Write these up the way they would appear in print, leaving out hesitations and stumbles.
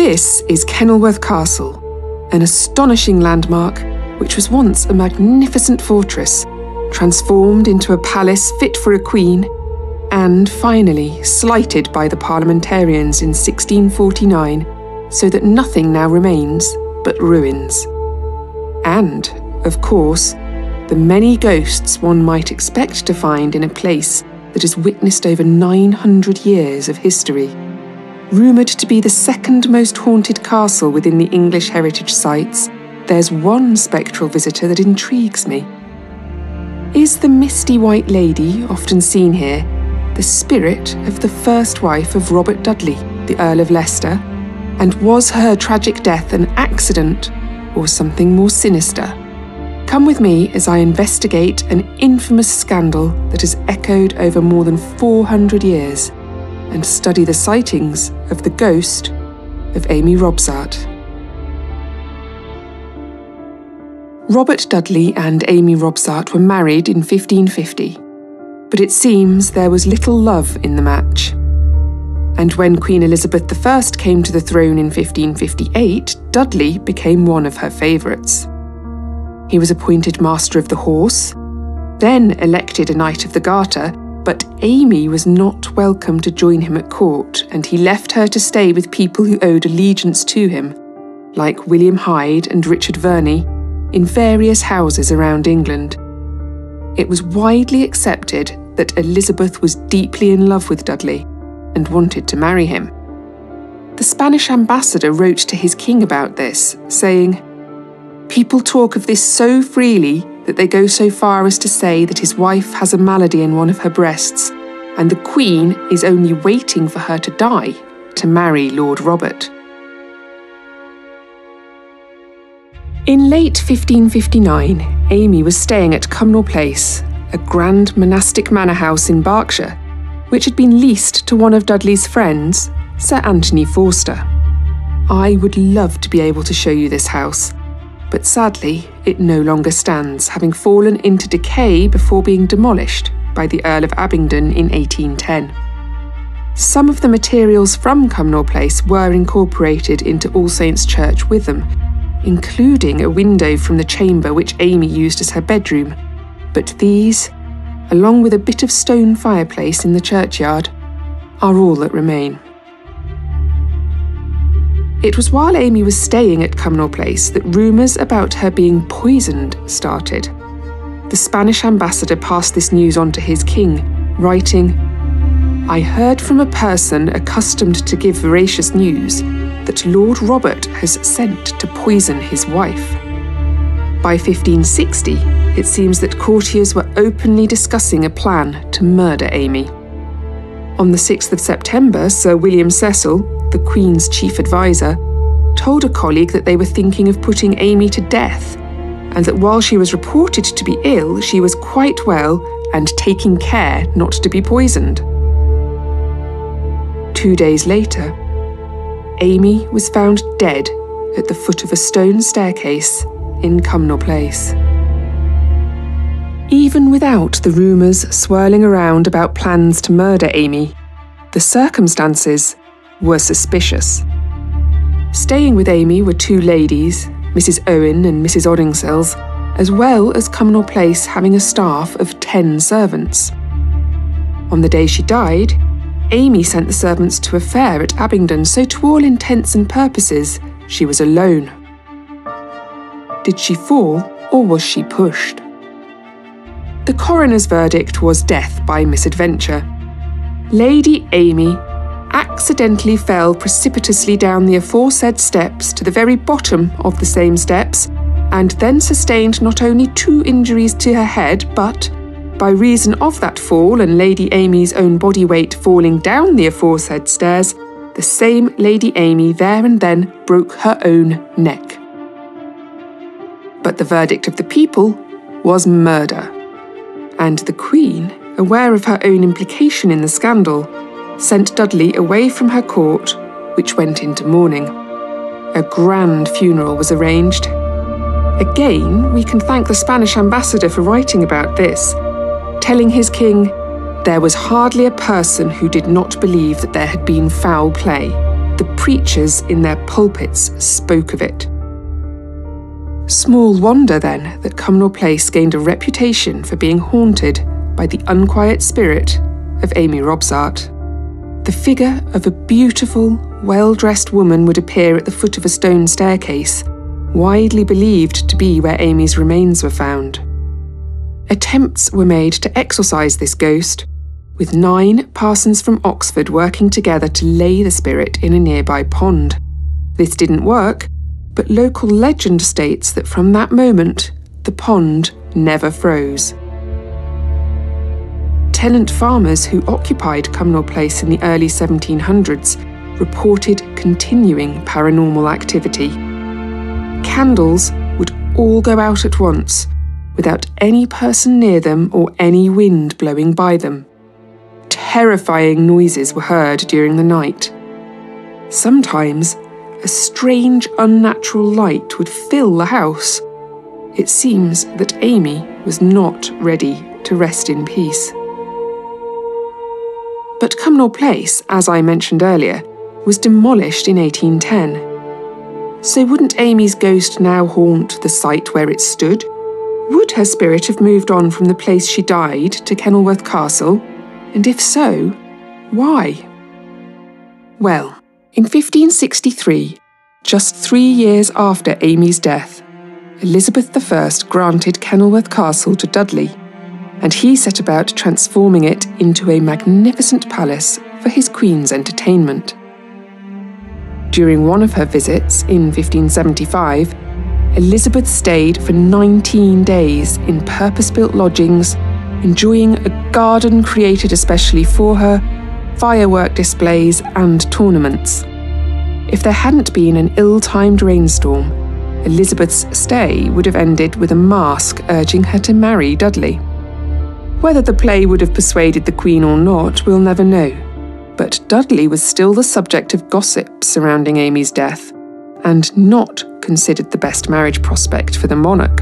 This is Kenilworth Castle, an astonishing landmark which was once a magnificent fortress, transformed into a palace fit for a queen, and finally slighted by the parliamentarians in 1649, so that nothing now remains but ruins. And, of course, the many ghosts one might expect to find in a place that has witnessed over 900 years of history. Rumoured to be the second most haunted castle within the English heritage sites, there's one spectral visitor that intrigues me. Is the misty white lady often seen here the spirit of the first wife of Robert Dudley, the Earl of Leicester? And was her tragic death an accident or something more sinister? Come with me as I investigate an infamous scandal that has echoed over more than 400 years and study the sightings of the ghost of Amy Robsart. Robert Dudley and Amy Robsart were married in 1550, but it seems there was little love in the match. And when Queen Elizabeth I came to the throne in 1558, Dudley became one of her favourites. He was appointed Master of the Horse, then elected a Knight of the Garter, but Amy was not welcome to join him at court, and he left her to stay with people who owed allegiance to him, like William Hyde and Richard Verney, in various houses around England. It was widely accepted that Elizabeth was deeply in love with Dudley and wanted to marry him. The Spanish ambassador wrote to his king about this, saying, "People talk of this so freely that they go so far as to say that his wife has a malady in one of her breasts, and the Queen is only waiting for her to die to marry Lord Robert." In late 1559, Amy was staying at Cumnor Place, a grand monastic manor house in Berkshire, which had been leased to one of Dudley's friends, Sir Anthony Forster. I would love to be able to show you this house, but sadly it no longer stands, having fallen into decay before being demolished by the Earl of Abingdon in 1810. Some of the materials from Cumnor Place were incorporated into All Saints' Church Witham, including a window from the chamber which Amy used as her bedroom, but these, along with a bit of stone fireplace in the churchyard, are all that remain. It was while Amy was staying at Cumnor Place that rumours about her being poisoned started. The Spanish ambassador passed this news on to his king, writing, "I heard from a person accustomed to give veracious news that Lord Robert has sent to poison his wife." By 1560, it seems that courtiers were openly discussing a plan to murder Amy. On the 6th of September, Sir William Cecil, the Queen's chief advisor, told a colleague that they were thinking of putting Amy to death, and that while she was reported to be ill, she was quite well and taking care not to be poisoned. 2 days later, Amy was found dead at the foot of a stone staircase in Cumnor Place. Even without the rumours swirling around about plans to murder Amy, the circumstances were suspicious. Staying with Amy were two ladies, Mrs. Owen and Mrs. Oddingsels, as well as Cumnor Place having a staff of 10 servants. On the day she died, Amy sent the servants to a fair at Abingdon, so to all intents and purposes, she was alone. Did she fall, or was she pushed? The coroner's verdict was death by misadventure. Lady Amy accidentally fell precipitously down the aforesaid steps to the very bottom of the same steps, and then sustained not only 2 injuries to her head, but, by reason of that fall and Lady Amy's own body weight falling down the aforesaid stairs, the same Lady Amy there and then broke her own neck. But the verdict of the people was murder, and the Queen, aware of her own implication in the scandal, sent Dudley away from her court, which went into mourning. A grand funeral was arranged. Again, we can thank the Spanish ambassador for writing about this, telling his king, "There was hardly a person who did not believe that there had been foul play, the preachers in their pulpits spoke of it. Small wonder, then, that Cumnor Place gained a reputation for being haunted by the unquiet spirit of Amy Robsart. The figure of a beautiful, well-dressed woman would appear at the foot of a stone staircase, widely believed to be where Amy's remains were found. Attempts were made to exorcise this ghost, with 9 parsons from Oxford working together to lay the spirit in a nearby pond. This didn't work, but local legend states that from that moment, the pond never froze. Tenant farmers who occupied Cumnor Place in the early 1700s reported continuing paranormal activity. Candles would all go out at once, without any person near them or any wind blowing by them. Terrifying noises were heard during the night. Sometimes, a strange, unnatural light would fill the house. It seems that Amy was not ready to rest in peace. But Cumnor Place, as I mentioned earlier, was demolished in 1810. So wouldn't Amy's ghost now haunt the site where it stood? Would her spirit have moved on from the place she died to Kenilworth Castle? And if so, why? Well, in 1563, just 3 years after Amy's death, Elizabeth I granted Kenilworth Castle to Dudley, and he set about transforming it into a magnificent palace for his queen's entertainment. During one of her visits in 1575, Elizabeth stayed for 19 days in purpose-built lodgings, enjoying a garden created especially for her, firework displays and tournaments. If there hadn't been an ill-timed rainstorm, Elizabeth's stay would have ended with a masque urging her to marry Dudley. Whether the play would have persuaded the Queen or not, we'll never know. But Dudley was still the subject of gossip surrounding Amy's death, and not considered the best marriage prospect for the monarch.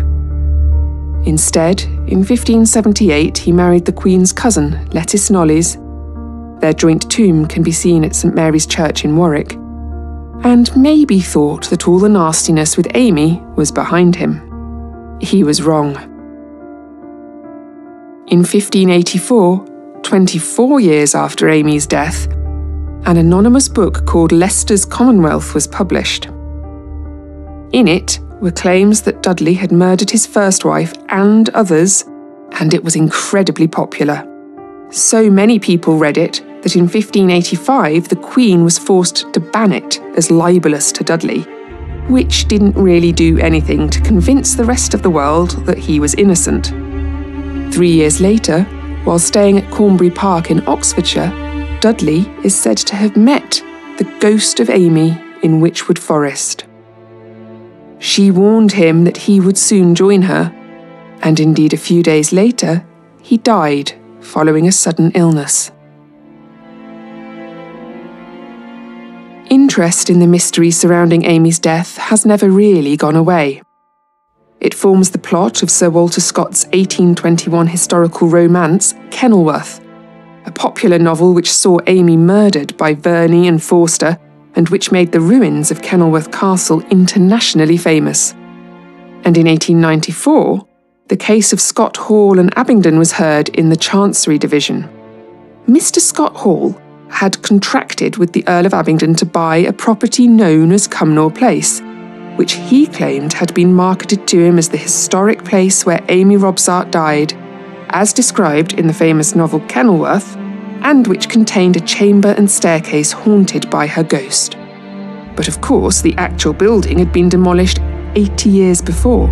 Instead, in 1578, he married the Queen's cousin, Lettice Knollys. Their joint tomb can be seen at St Mary's Church in Warwick, and maybe thought that all the nastiness with Amy was behind him. He was wrong. In 1584, 24 years after Amy's death, an anonymous book called Leicester's Commonwealth was published. In it were claims that Dudley had murdered his first wife and others, and it was incredibly popular. So many people read it that in 1585 the Queen was forced to ban it as libelous to Dudley, which didn't really do anything to convince the rest of the world that he was innocent. 3 years later, while staying at Cornbury Park in Oxfordshire, Dudley is said to have met the ghost of Amy in Witchwood Forest. She warned him that he would soon join her, and indeed a few days later, he died following a sudden illness. Interest in the mystery surrounding Amy's death has never really gone away. It forms the plot of Sir Walter Scott's 1821 historical romance, Kenilworth, a popular novel which saw Amy murdered by Verney and Forster, and which made the ruins of Kenilworth Castle internationally famous. And in 1894, the case of Scott Hall and Abingdon was heard in the Chancery Division. Mr. Scott Hall had contracted with the Earl of Abingdon to buy a property known as Cumnor Place, which he claimed had been marketed to him as the historic place where Amy Robsart died, as described in the famous novel Kenilworth, and which contained a chamber and staircase haunted by her ghost. But of course, the actual building had been demolished 80 years before.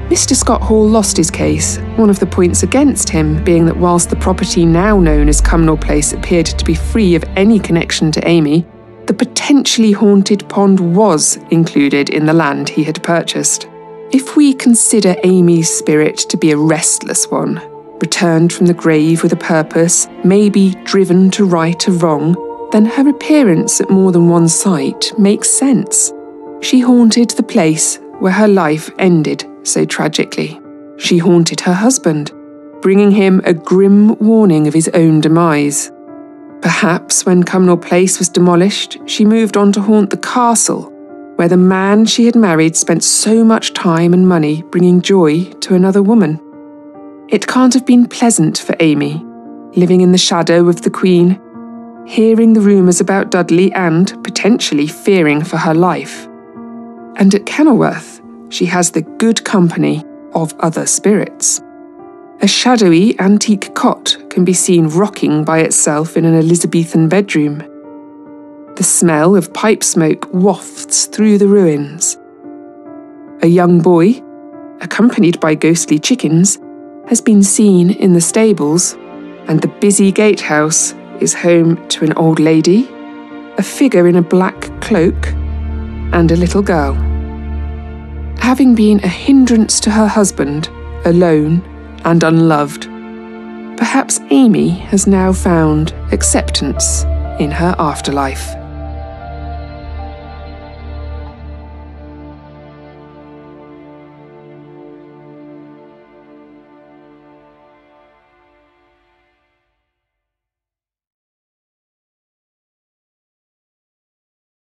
Mr. Scott Hall lost his case, one of the points against him being that whilst the property now known as Cumnor Place appeared to be free of any connection to Amy, the potentially haunted pond was included in the land he had purchased. If we consider Amy's spirit to be a restless one, returned from the grave with a purpose, maybe driven to right a wrong, then her appearance at more than one site makes sense. She haunted the place where her life ended so tragically. She haunted her husband, bringing him a grim warning of his own demise. Perhaps when Cumnor Place was demolished, she moved on to haunt the castle, where the man she had married spent so much time and money bringing joy to another woman. It can't have been pleasant for Amy, living in the shadow of the Queen, hearing the rumours about Dudley and potentially fearing for her life. And at Kenilworth, she has the good company of other spirits. A shadowy antique cot can be seen rocking by itself in an Elizabethan bedroom. The smell of pipe smoke wafts through the ruins. A young boy, accompanied by ghostly chickens, has been seen in the stables, and the busy gatehouse is home to an old lady, a figure in a black cloak, and a little girl. Having been a hindrance to her husband, alone and unloved, perhaps Amy has now found acceptance in her afterlife.